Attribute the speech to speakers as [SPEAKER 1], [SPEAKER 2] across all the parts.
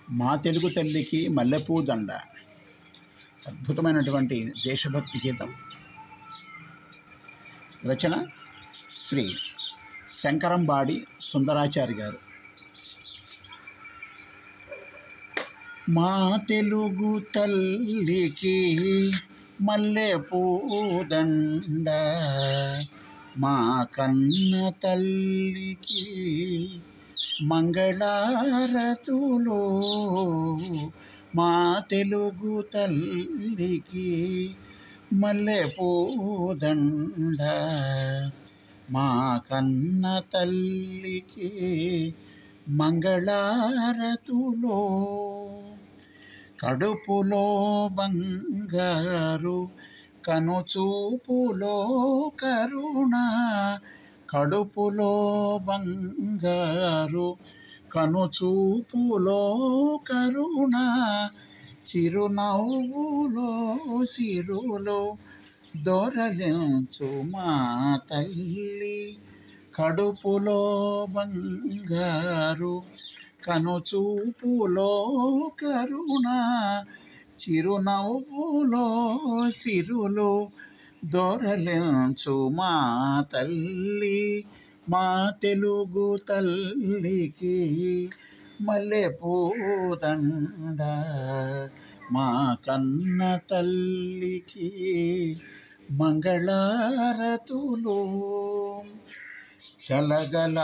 [SPEAKER 1] మా తెలుగు తల్లికి మల్లెపూ దండ, అద్భుతమైనటువంటి దేశభక్తి గీతం. రచన శ్రీ శంకరంబాడి సుందరాచారి గారు. మా తెలుగు తల్లికి మల్లెపూ దండ, మా కన్న తల్లికి మంగళారతులో. మా తెలుగు తల్లికి మల్లెపూ దండ, మా కన్న తల్లికి మంగళారతులో. కడుపులో బంగారు కనుచూపులో కరుణ, కడుపులో బంగారు కనుచూపులో కరుణ, చిరునవ్వులో సిరులో దొరలించు మా తల్లి. కడుపులో బంగారు కనుచూపులో కరుణ, చిరునవ్వులో సిరులో దొరలించు మా తల్లి. మా తెలుగు తల్లికి మల్లెపూ దండ, మా కన్న తల్లికి మంగళారతులు. చలగల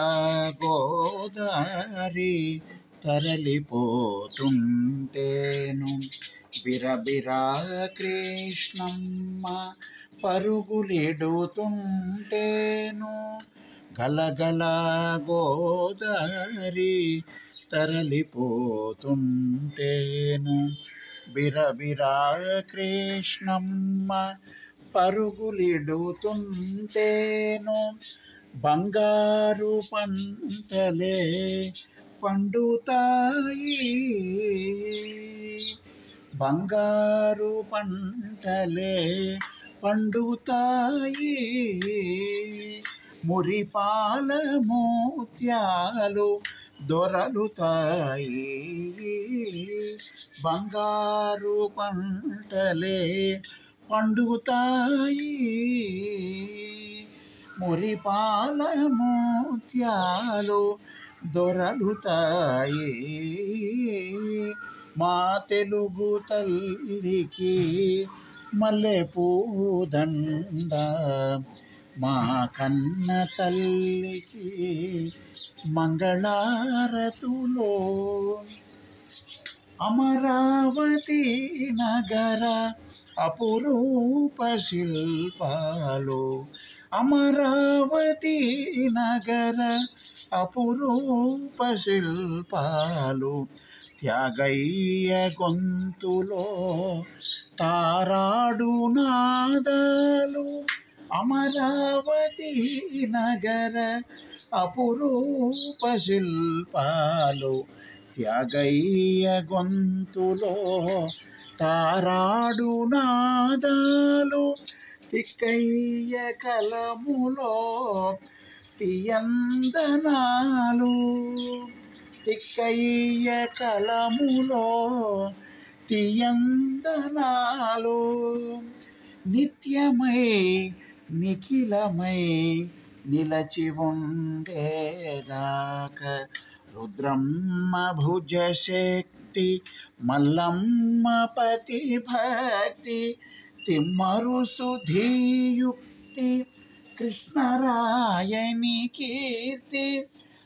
[SPEAKER 1] గోదారి తరలిపోతుంటేను, బిరబిరా కృష్ణమ్మ పరుగులెడుతుంటేను. గలగల గోదారి తరలిపోతుంటేను, బిరబిరా కృష్ణమ్మ పరుగులెడుతుంటేను. బంగారు పంటలే పండుతాయి, బంగారు పంటలే పండుతాయి. మురిపాల మోత్యాలు దొరలుతాయి, బంగారు పంటలే పండుతాయి. మురిపాల మోత్యాలు దొరలుతాయి. మా తెలుగు తల్లికి మల్లెపూ దండ, మా కన్న తల్లికి మంగళారతులో. అమరావతి నగర అపురూప శిల్పాలు, అమరావతి నగర అపురూప శిల్పాలు. త్యాగయ్య గొంతులో తారాడు నాదాలు, అమరావతి నగర అపురూప శిల్పాలు. త్యాగయ్య గొంతులో తారాడు నాదాలు. తిక్కయ్య కలములో తియందనాలు, తిక్కయ్య కలములో తియందనాలు. నిత్యమై నిఖిలమై నిలచి ఉండేదాకా రుద్రమ్మ భుజ శక్తి, మల్లమ్మ పతి భక్తి, తిమ్మరు సుధీయుక్తి, కృష్ణరాయని కీర్తి.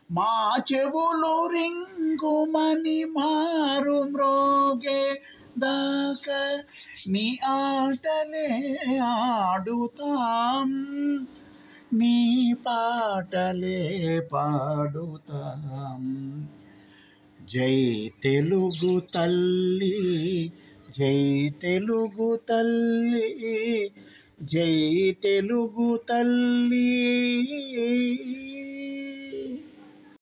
[SPEAKER 1] మా చెవులు రింగుమని మారు మ్రోగే దాకా నీ ఆటలే ఆడుతాం, నీ పాటలే పాడుతాం. జై తెలుగు తల్లి, జై తెలుగు తల్లి, జై తెలుగు తల్లి.